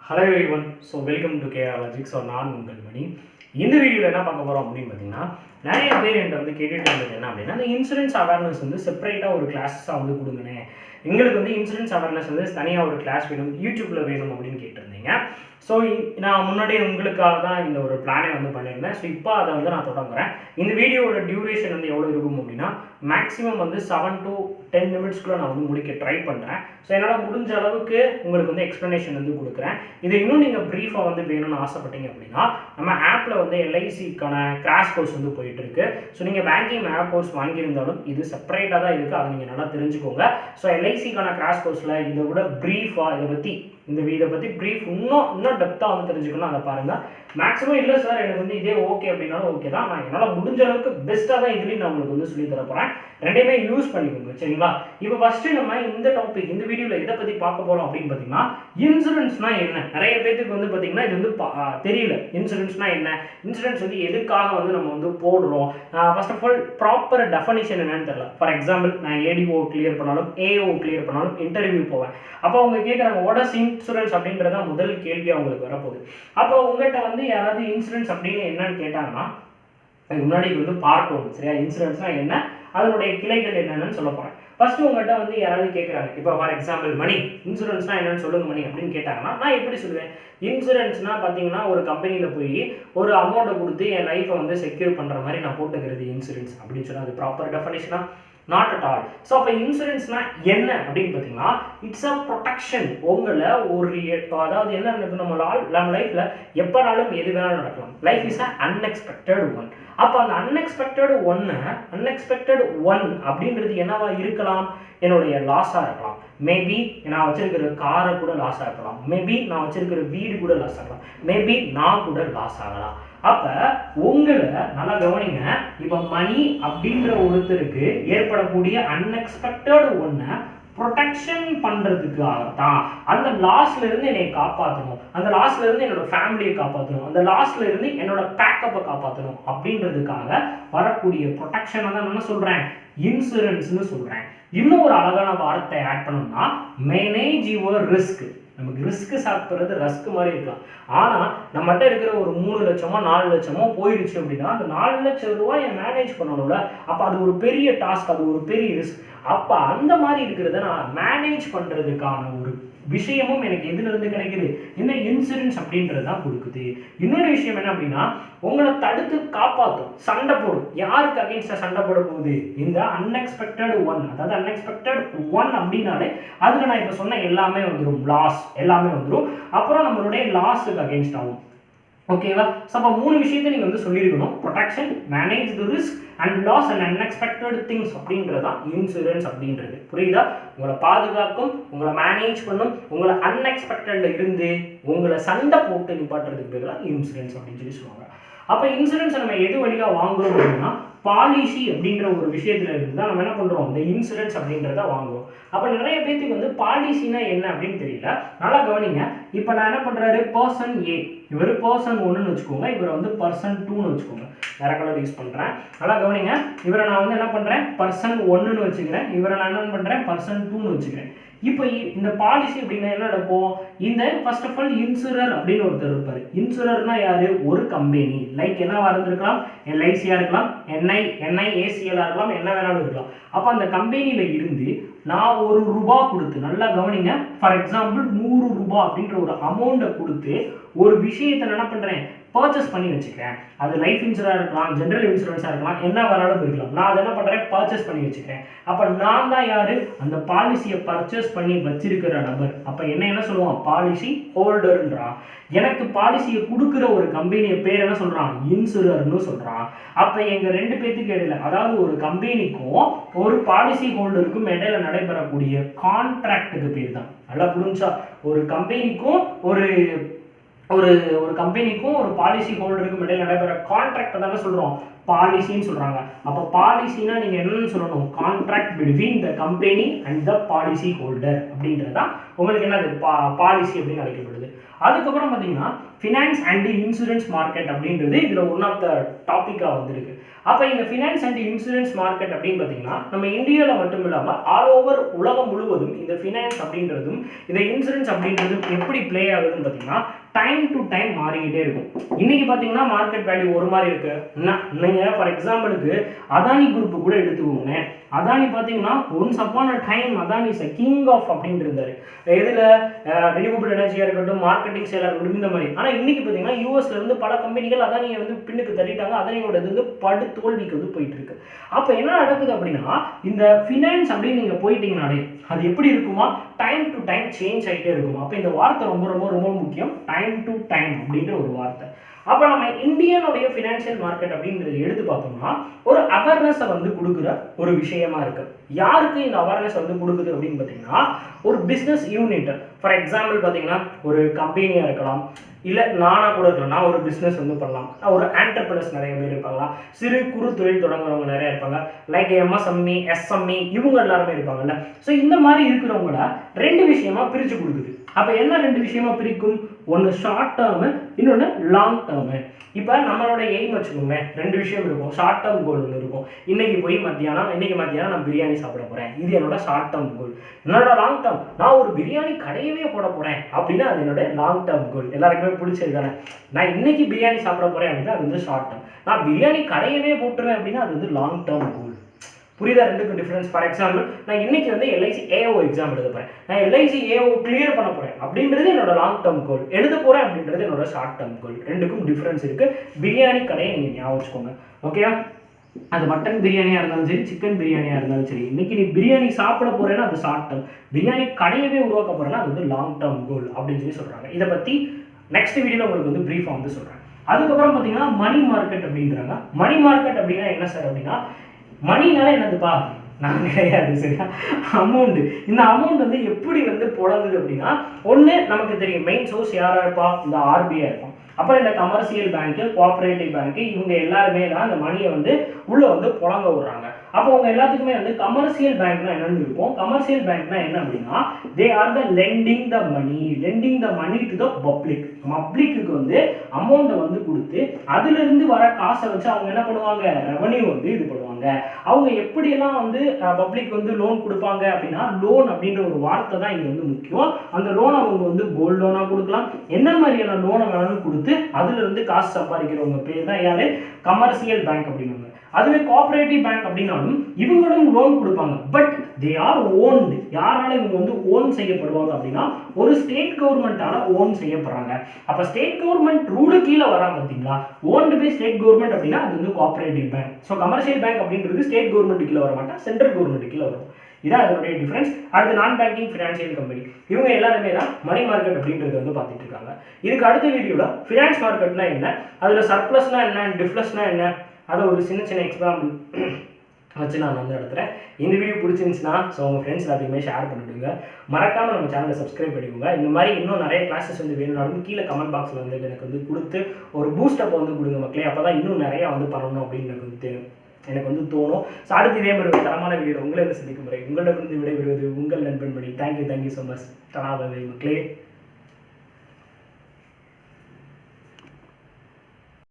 Hello everyone, so welcome to kaneeshreenalogics. So நான் உங்கள் மணி. இந்த வீடியோவில் என்ன பார்க்க போகிறோம் அப்படின்னு பார்த்தீங்கன்னா, நிறைய பேர் என்கிட்ட வந்து கேட்டுட்டு இருந்தது என்ன அப்படின்னா, அந்த இன்சூரன்ஸ் அவேர்னஸ் வந்து செப்பரேட்டாக ஒரு கிளாஸஸாக வந்து கொடுங்கண்ணே, எங்களுக்கு வந்து இன்சூரன்ஸ் அவேர்னஸ் வந்து தனியாக ஒரு கிளாஸ் வேணும், யூடியூப்பில் வேணும் அப்படின்னு கேட்டிருந்தீங்க. ஸோ நான் முன்னாடியே உங்களுக்காக தான் இந்த ஒரு பிளானை வந்து பண்ணியிருந்தேன். ஸோ இப்போ அதை வந்து நான் தொடங்குறேன். இந்த வீடியோவோட டியூரேஷன் வந்து எவ்வளோ இருக்கும் அப்படின்னா, மேக்ஸிமம் வந்து 7 to 10 நிமிட்ஸ்க்குள்ளே நான் வந்து முடிக்க ட்ரை பண்ணுறேன். ஸோ என்னால் முடிஞ்ச அளவுக்கு உங்களுக்கு வந்து எக்ஸ்ப்ளனேஷன் வந்து கொடுக்குறேன். இது இன்னும் நீங்கள் ப்ரீஃபாக வந்து வேணும்னு ஆசைப்பட்டீங்க அப்படின்னா, நம்ம ஆப்பில் வந்து எல்ஐசிக்கான கிராஷ் கோர்ஸ் வந்து போயிட்டுருக்கு. ஸோ நீங்கள் பேங்கிங் ஆப் கோர்ஸ் வாங்கியிருந்தாலும் இது செப்பரேட்டாக தான் இருக்குது, அதை நீங்கள் நல்லா தெரிஞ்சுக்கோங்க. ஸோ எல்ஐசிக்கான கிராஷ் கோர்ஸில் இதை விட ப்ரீஃபாக இதை பற்றி ப்ரீஃப் இன்னும் டெப்த்தாக வந்து தெரிஞ்சுக்கணும், அதை பாருங்கள். மேக்ஸிமம் இல்லை சார் எனக்கு வந்து இதே ஓகே அப்படின்னாலும் ஓகே தான், நான் என்னால் முடிஞ்ச அளவுக்கு பெஸ்ட்டாக தான் இதுலேயும் நான் உங்களுக்கு வந்து சொல்லி தர போகிறேன். ரெண்டையுமே யூஸ் பண்ணிக்கோங்க, சரிங்களா? இப்போ ஃபஸ்ட்டு நம்ம இந்த டாபிக் இந்த வீடியோவில் எதை பற்றி பார்க்க போகிறோம் அப்படின்னு பார்த்தீங்கன்னா, இன்சூரன்ஸ்னால் என்ன. நிறைய பேருக்கு வந்து பார்த்தீங்கன்னா இது வந்து தெரியல, இன்சூரன்ஸ்னால் என்ன, இன்சூரன்ஸ் வந்து எதுக்காக வந்து நம்ம வந்து போடுறோம். First of all proper definition என்னன்னு தெரியல. ஃபார் எக்ஸாம்பிள், நான் ஏடிஓ கிளியர் பண்ணாலும் ஏஓ கிளியர் பண்ணாலும் இன்டர்வியூ போவேன். அப்போ அவங்க கேட்குறாங்க வாட் இஸ் இன்சூரன்ஸ் அப்படின்றத முதல் கேள்வி அவங்களுக்கு வரப்போகுது. அப்போ உங்கள்கிட்ட வந்து யாராவது இன்சூரன்ஸ் அப்படின்னு என்னன்னு கேட்டாங்கன்னா, முன்னாடி வந்து பார்க்கணும், சரியா? இன்சூரன்ஸ்னால் என்ன, அதனுடைய கிளைகள் என்னென்னு சொல்ல போகிறேன். ஃபர்ஸ்ட் உங்கள்கிட்ட வந்து யாராவது கேட்குறாங்க, இப்போ ஃபார் எக்ஸாம்பிள் மணி இன்சூரன்ஸ்னால் என்னன்னு சொல்லுங்க மணி அப்படின்னு கேட்டாங்கன்னா, நான் எப்படி சொல்லுவேன்? இன்சூரன்ஸ்னால் பார்த்தீங்கன்னா ஒரு கம்பெனியில் போய் ஒரு அமௌண்ட்டை கொடுத்து என் லைஃப்பை வந்து செக்யூர் பண்ணுற மாதிரி நான் போட்டுக்கிறது இன்சூரன்ஸ் அப்படின்னு சொன்னால் அது ப்ராப்பர் டெஃபனிஷனா? Not at all. ஸோ அப்போ இன்சூரன்ஸ்னா என்ன அப்படின்னு பார்த்தீங்கன்னா, இட்ஸ் அ ப்ரொடெக்ஷன். உங்களை ஒரு அதாவது என்ன நம்ம லைஃப்பில் எப்போனாலும் எது வேணாலும் நடக்கலாம். Life is a unexpected one. அப்போ அந்த அன்எக்ஸ்பெக்டட் ஒன் அப்படின்றது என்னவா இருக்கலாம்? என்னுடைய லாஸாக இருக்கலாம், மேபி நான் வச்சிருக்கிற காரை கூட லாஸ் ஆகலாம், மேபி நான் வச்சிருக்கிற வீடு கூட லாஸ் ஆகலாம், மேபி நான் கூட லாஸ் ஆகலாம். அப்போ உங்களை நல்லா கவனிங்க. இப்போ மணி அப்படின்ற ஒருத்தருக்கு ஏற்படக்கூடிய அன்எக்ஸ்பெக்டட் ஒன்றை ப்ரொடெக்ஷன் பண்ணுறதுக்காகத்தான், அந்த லாஸ்ல இருந்து என்னை காப்பாற்றணும், அந்த லாஸ்ல இருந்து என்னோட ஃபேமிலியை காப்பாற்றணும், அந்த லாஸ்ல இருந்து என்னோட பேக்கப்பை காப்பாற்றணும் அப்படின்றதுக்காக வரக்கூடிய ப்ரொடெக்ஷனை தான் என்ன சொல்கிறேன்? இன்சூரன்ஸ்னு சொல்கிறேன். இன்னும் ஒரு அழகான வார்த்தை ஆட் பண்ணணும்னா, மேனேஜ் யுவர் ரிஸ்க். நமக்கு ரிஸ்க் சாப்பிட்றது ரஸ்க் மாதிரி இருக்கலாம், ஆனால் நம்மகிட்ட இருக்கிற ஒரு 3 லட்சமோ 4 லட்சமோ போயிடுச்சு அப்படின்னா அந்த 4 லட்சம் ரூபாயை மேனேஜ் பண்ணணும்ல. அப்போ அது ஒரு பெரிய டாஸ்க், அது ஒரு பெரிய ரிஸ்க். அப்போ அந்த மாதிரி இருக்கிறத நான் மேனேஜ் பண்ணுறதுக்கான ஒரு விஷயமும் எனக்கு எதுலேருந்து கிடைக்குது? இந்த இன்சூரன்ஸ் அப்படின்றது தான் கொடுக்குது. இன்னொரு விஷயம் என்ன அப்படின்னா, உங்களை தடுத்து காப்பாற்றும், சண்டை போடும். யாருக்கு அகெயின்ஸ்டாக சண்டை போட போகுது? இந்த அன்எக்ஸ்பெக்டட் ஒன். அதாவது அன்எக்ஸ்பெக்டட் ஒன் அப்படின்னாலே அதில் நான் இப்போ சொன்ன எல்லாமே வந்துடும், லாஸ் எல்லாமே வந்துடும். அப்புறம் நம்மளுடைய லாஸுக்கு அகெயின்ஸ்ட் ஆகும், ஓகேவா? ஸோ அப்போ 3 விஷயத்தை நீங்கள் வந்து சொல்லியிருக்கணும்: protection, manage the risk and loss and unexpected things அப்படின்றது தான் இன்சூரன்ஸ் அப்படின்றது. புரியுதா? உங்களை பாதுகாக்கும், உங்களை மேனேஜ் பண்ணும், உங்களை அன்எக்ஸ்பெக்டட்ல இருந்து உங்களை சண்டை போட்டு நிப்பாட்டுறதுக்கு பேர் தான் இன்சூரன்ஸ் அப்படின்னு சொல்லி சொல்லுவாங்க. அப்போ இன்சூரன்ஸை நம்ம எது வழியாக வாங்குறோம் அப்படின்னா, பாலிசி அப்படின்ற ஒரு விஷயத்துல இருந்து தான் நம்ம என்ன பண்ணுறோம்? இந்த இன்சூரன்ஸ் அப்படின்றத வாங்குவோம். அப்போ நிறைய பேருக்கு வந்து பாலிசினா என்ன அப்படின்னு தெரியல. நல்லா கவனிங்க. இப்போ நான் என்ன பண்ணுறாரு, பர்சன் ஏ, இவர் பர்சன் 1ன்னு வச்சுக்கோங்க, இவரை வந்து பர்சன் 2ன்னு வச்சுக்கோங்க. வேற கலர் யூஸ் பண்ணுறேன், நல்லா கவனிங்க. இவரை நான் வந்து என்ன பண்ணுறேன், பர்சன் 1ன்னு வச்சுக்கிறேன், இவரை நான் என்ன பண்ணுறேன், பர்சன் 2ன்னு வச்சுக்கிறேன். இப்போ இந்த பாலிசி அப்படின்னா என்ன நடக்கும்? இந்த ஃபர்ஸ்ட் ஆஃப் ஆல் இன்சூரர் அப்படின்னு ஒருத்தர் இருப்பார். இன்சூரர்னா யாரு? ஒரு கம்பெனி. லைக் என்னவா இருந்திருக்கலாம்? எல்ஐசியாக இருக்கலாம், என்ஐஏசிஎல்லாக இருக்கலாம், என்ன வேணாலும் இருக்கலாம். அப்போ அந்த கம்பெனியில் இருந்து நான் ₹1 கொடுத்து, நல்லா கவனிங்க, ஃபார் எக்ஸாம்பிள் 100 ரூபாய் அப்படின்ற ஒரு அமௌண்ட்டை கொடுத்து ஒரு விஷயத்தை என்ன பண்ணுறேன், பர்ச்சேஸ் பண்ணி வச்சுக்கிறேன். அது லைஃப் இன்சூரன்ஸாக இருக்கலாம், ஜென்ரல் இன்சூரன்ஸாக இருக்கலாம், என்ன வேணாலும் இருக்கலாம். நான் அதை என்ன பண்ணுறேன், பர்ச்சேஸ் பண்ணி வச்சுக்கிறேன். அப்போ நான் தான் யார்? அந்த பாலிசியை பர்ச்சேஸ் பண்ணி வச்சிருக்கிற நபர். அப்போ என்ன சொல்லுவான்? பாலிசி ஹோல்டர்ன்றான். எனக்கு பாலிசியை கொடுக்குற ஒரு கம்பெனியை பேர் என்ன சொல்கிறான்? இன்சூரர்னு சொல்கிறான். அப்போ எங்கள் 2 பேத்துக்கு இடையில, அதாவது ஒரு கம்பெனிக்கும் ஒரு பாலிசி ஹோல்டருக்கும் இடையில நடைபெறக்கூடிய கான்ட்ராக்டுக்கு பேர் தான். நல்லா புரிஞ்சா? ஒரு கம்பெனிக்கும் ஒரு கம்பெனிக்கும் ஒரு பாலிசி ஹோல்டருக்கும் இடையில நடைபெற கான்ட்ராக்ட் தானே சொல்கிறோம் பாலிசின்னு சொல்கிறாங்க. அப்போ பாலிசினா நீங்கள் என்னன்னு சொல்லணும்? Contract between the company and the policy holder அப்படின்றது தான் உங்களுக்கு என்னது பாலிசி அப்படின்னு அழைக்கப்படுது. அதுக்கப்புறம் பார்த்தீங்கன்னா ஃபினான்ஸ் அண்ட் இன்சூரன்ஸ் மார்க்கெட் அப்படின்றது இதில் ஒன் ஆஃப் த டாப்பிக்காக வந்திருக்கு. அப்போ இந்த ஃபினான்ஸ் அண்ட் இன்சூரன்ஸ் மார்க்கெட் அப்படின்னு பார்த்தீங்கன்னா நம்ம இந்தியாவில் மட்டும் இல்லாமல் ஆல் ஓவர் உலகம் முழுவதும் இந்த ஃபினான்ஸ் அப்படின்றதும் இந்த இன்சூரன்ஸ் அப்படின்றதும் எப்படி ப்ளே ஆகுதுன்னு பார்த்தீங்கன்னா டைம் டு டைம் மாறிக்கிட்டே இருக்கும். இன்னைக்கு பார்த்தீங்கன்னா மார்க்கெட் வேல்யூ ஒரு மாதிரி இருக்கு. நீங்கள் ஃபார் எக்ஸாம்பிளுக்கு அதானி குரூப் கூட எடுத்துக்கோங்க. அதானி பார்த்தீங்கன்னா once upon a time Adani is king of அப்படின்னு இருந்தார். இதில் ரினியூவபிள் எனர்ஜியாக இருக்கட்டும், மார்க்கெட்டிங் சேலாக இருக்கட்டும், இந்த மாதிரி. ஆனால் இன்னைக்கு பார்த்தீங்கன்னா யூஎஸ்ல இருந்து பல கம்பெனிகள் அதானியை வந்து பின்னுக்கு தள்ளிட்டாங்க. அதானியோட இது வந்து படு தோல்விக்கு வந்து போயிட்டு இருக்கு. அப்போ என்ன நடக்குது அப்படின்னா இந்த ஃபினான்ஸ் அப்படின்னு நீங்கள் போயிட்டீங்கனாலே அது எப்படி இருக்குமா, டைம் டு டைம் சேஞ்ச் ஆகிட்டே இருக்குமா. அப்போ இந்த வார்த்தை ரொம்ப ரொம்ப ரொம்ப முக்கியம், டைம் டு டைம் அப்படின்ற ஒரு வார்த்தை. அப்போ நம்ம இந்தியனுடைய ஃபினான்ஷியல் மார்க்கெட் அப்படின்றது எடுத்து பார்த்தோம்னா ஒரு அவேர்னஸை வந்து கொடுக்குற ஒரு விஷயமா இருக்கு. யாருக்கு இந்த அவேர்னஸ் வந்து கொடுக்குது அப்படின்னு பார்த்தீங்கன்னா ஒரு பிஸ்னஸ் யூனிட். ஃபார் எக்ஸாம்பிள் பார்த்தீங்கன்னா ஒரு கம்பெனியாக இருக்கலாம், இல்லை நானாக கூட இருக்கலாம். நான் ஒரு பிஸ்னஸ் வந்து பண்ணலாம். ஒரு ஆண்டர்பிரனர்ஸ் நிறைய பேர் இருப்பாங்க, சிறு குறு தொழில் தொடங்குறவங்க நிறைய இருப்பாங்க, லைக் எம்எஸ்எம்இ, எஸ்எம்இ, இவங்க எல்லாருமே இருப்பாங்கல்ல. ஸோ இந்த மாதிரி இருக்கிறவங்கள ரெண்டு விஷயமா பிரித்து கொடுக்குது. அப்போ என்ன ரெண்டு விஷயமா பிரிக்கும், ஒன்று ஷார்ட் டேர்மு, இன்னொன்று லாங் டேர்மு. இப்போ நம்மளோட எய்ம் வச்சுக்கோங்க, ரெண்டு விஷயம் இருக்கும். ஷார்ட் டேர்ம் கோல் ஒன்று இருக்கும், இன்னைக்கு மத்தியானம் நான் பிரியாணி சாப்பிட போகிறேன், இது என்னோட ஷார்ட் டேர்ம் கோல். என்னோட லாங் டேர்ம், நான் ஒரு பிரியாணி கடையவே போட போகிறேன் அப்படின்னா அது என்னோட லாங் டேர்ம் கோல். எல்லாருக்குமே பிடிச்சிருக்கானே. நான் இன்னைக்கு பிரியாணி சாப்பிட போகிறேன் அப்படின்னா அது வந்து ஷார்ட் டேர்ம். நான் பிரியாணி கடையவே போட்டுருவேன் அப்படின்னா அது வந்து லாங் டேர்ம் கோல். புரியுதா ரெண்டுக்கும் டிஃப்ரென்ஸ்? ஃபார் எக்ஸாம்பிள் நான் இன்னைக்கு வந்து எல்ஐசி ஏஓ எக்ஸாம் எழுத போகிறேன், நான் எல்ஐசி ஏஓ கிளியர் பண்ண போகிறேன் அப்படின்றது என்னோட லாங் டேர்ம் கோல். எழுத போகிறேன் அப்படின்றது என்னோட ஷார்ட் டேர்ம் கோல். ரெண்டுக்கும் டிஃப்ரென்ஸ் இருக்குது. பிரியாணி கடையை நீங்கள் ஞாபகம் வச்சுக்கோங்க, ஓகேவா? அது மட்டன் பிரியாணியாக இருந்தாலும் சரி, சிக்கன் பிரியாணியாக இருந்தாலும் சரி, இன்னைக்கு நீ பிரியாணி சாப்பிட போகிறேன்னா அது ஷார்ட் டேர்ம், பிரியாணி கடையவே உருவாக்க போகிறேன்னா அது வந்து லாங் டேர்ம் கோல் அப்படின்னு சொல்லி சொல்கிறாங்க. இதை பற்றி நெக்ஸ்ட் வீடியோவில் உங்களுக்கு வந்து ப்ரீஃபாக வந்து சொல்கிறேன். அதுக்கப்புறம் பார்த்தீங்கன்னா மணி மார்க்கெட் அப்படின்றாங்க. மணி மார்க்கெட் அப்படின்னா என்ன சார் அப்படின்னா, மணினால என்னதுப்பா, நான் கிடையாது சரியா, அமௌண்ட். இந்த அமௌண்ட் வந்து எப்படி வந்து புழங்குது அப்படின்னா, ஒன்று நமக்கு தெரியும் மெயின் சோர்ஸ் யாராக இருப்பா, இந்த ஆர்பிஐ இருக்கும். அப்புறம் இந்த கமர்ஷியல் பேங்க்கு, கோஆப்ரேட்டிவ் பேங்க்கு, இவங்க எல்லாருமே தான் இந்த மணியை வந்து உள்ளே வந்து புழங்க விடுறாங்க. அப்போ அவங்க எல்லாத்துக்குமே வந்து கமர்ஷியல் பேங்க்னா என்னன்னு இருக்கும். கமர்ஷியல் பேங்க்னா என்ன அப்படின்னா they are the lending the money to the பப்ளிக்கு வந்து அமௌண்ட்டை வந்து கொடுத்து அதிலிருந்து வர காசை வச்சு அவங்க என்ன பண்ணுவாங்க, ரெவன்யூ வந்து இது பண்ணுவாங்க. அவங்க எப்படியெல்லாம் வந்து பப்ளிக் வந்து லோன் கொடுப்பாங்க அப்படின்னா, லோன் அப்படின்ற ஒரு வார்த்தை தான் இங்கே வந்து முக்கியம். அந்த லோன் அவங்க வந்து கோல்டு லோனாக கொடுக்கலாம், என்ன மாதிரியான லோனை வேணாலும் கொடுத்து அதுல இருந்து காசு சம்பாதிக்கிறவங்க பேர் தான் யாரு, கமர்ஷியல் பேங்க் அப்படின்னாங்க. அதுவே கோஆபரேட்டிவ் பேங்க் அப்படின்னாலும் இவங்களும் லோன் கொடுப்பாங்க, பட் தே ஆர் ஓன்டு. யாரால இவங்க வந்து ஓன் செய்யப்படுவாங்க அப்படின்னா ஒரு ஸ்டேட் கவர்மெண்டால ஓன் செய்யப்படுறாங்க. அப்ப ஸ்டேட் கவர்மெண்ட் ரூலு கீழே வரா பார்த்தீங்களா, ஓன்டு பை ஸ்டேட் கவர்மெண்ட் அப்படின்னா அது வந்து cooperative bank. So commercial bank அப்படின்றது ஸ்டேட் கவர்மெண்ட் கீழே வர மாட்டா, சென்ட்ரல் கவர்மெண்ட் கீழே வரும். இதான் அதனுடைய டிஃபரன்ஸ். அடுத்து நான் பேங்கிங் ஃபினான்ஷியல் கம்பெனி, இவங்க எல்லாருமே தான் மணி மார்க்கெட் அப்படின்றது வந்து பார்த்துட்டு இருக்காங்க. இதுக்கு அடுத்த வீடியோவில் ஃபினான்ஸ் மார்க்கெட்னா என்ன, அதில் சர்ப்ளஸ்னா என்ன, டிஃப்ளஸ்னா என்ன, அதை ஒரு சின்ன எக்ஸாம்பிள் வச்சு நான் வந்து நடத்துகிறேன். இந்த வீடியோ பிடிச்சிருந்துச்சுன்னா ஸோ உங்கள் ஃப்ரெண்ட்ஸ் எல்லாத்தையுமே ஷேர் பண்ணிவிடுங்க. மறக்காமல் நம்ம சேனலை சப்ஸ்கிரைப் பண்ணிக்கோங்க. இந்த மாதிரி இன்னும் நிறைய கிளாஸஸ் வந்து வேணும்னாலும் கீழே கமெண்ட் பாக்ஸில் வந்து எனக்கு வந்து கொடுத்து ஒரு பூஸ்டப் வந்து கொடுங்க மக்களே. அப்போ தான் இன்னும் நிறையா வந்து பண்ணணும் அப்படின்னு எனக்கு வந்து தோணும். ஸோ அடுத்து இதே மாதிரி ஒரு தரமான வீடியோ உங்களை வந்து சந்திக்கும் முறை உங்களிடமிருந்து விடைபெறுவது உங்கள் நண்பன் மணி. Thank you so much. மக்களே.